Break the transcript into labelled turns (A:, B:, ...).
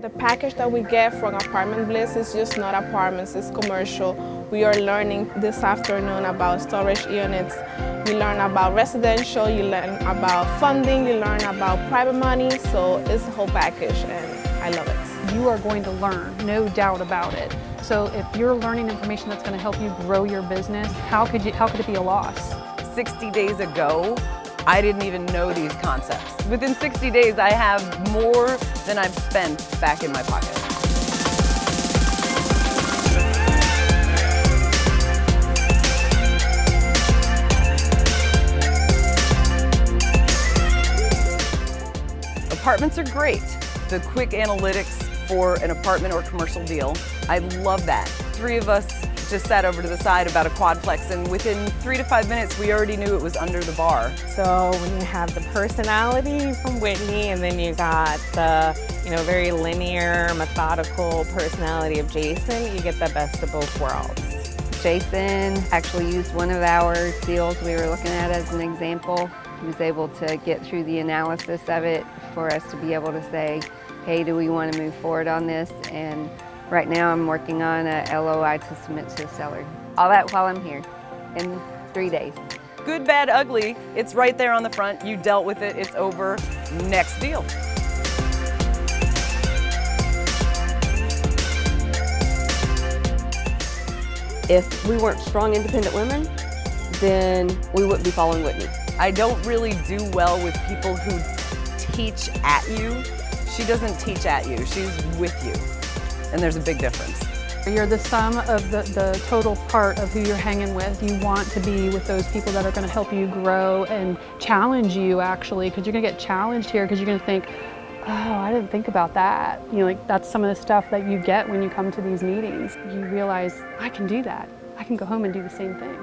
A: The package that we get from Apartment Blitz is just not apartments, it's commercial. We are learning this afternoon about storage units. You learn about residential, you learn about funding, you learn about private money, so it's a whole package and I love it.
B: You are going to learn, no doubt about it. So if you're learning information that's going to help you grow your business, how could it be a loss?
C: 60 days ago, I didn't even know these concepts. Within 60 days, I have more than I've spent back in my pocket. Apartments are great. The quick analytics for an apartment or commercial deal, I love that. 3 of us just sat over to the side about a quadplex, and within 3 to 5 minutes, we already knew it was under the bar.
D: So when you have the personality from Whitney, and then you got the very linear, methodical personality of Jason, you get the best of both worlds.
E: Jason actually used one of our deals we were looking at as an example. He was able to get through the analysis of it for us to be able to say, hey, do we want to move forward on this? And right now I'm working on a LOI to submit to the seller. All that while I'm here in 3 days.
C: Good, bad, ugly, it's right there on the front. You dealt with it, it's over. Next deal.
F: If we weren't strong, independent women, then we wouldn't be following Whitney.
C: I don't really do well with people who teach at you. She doesn't teach at you, she's with you. And there's a big difference.
B: You're the sum of the total part of who you're hanging with. You want to be with those people that are going to help you grow and challenge you, actually, because you're going to get challenged here because you're going to think, oh, I didn't think about that. That's some of the stuff that you get when you come to these meetings. You realize, I can do that. I can go home and do the same thing.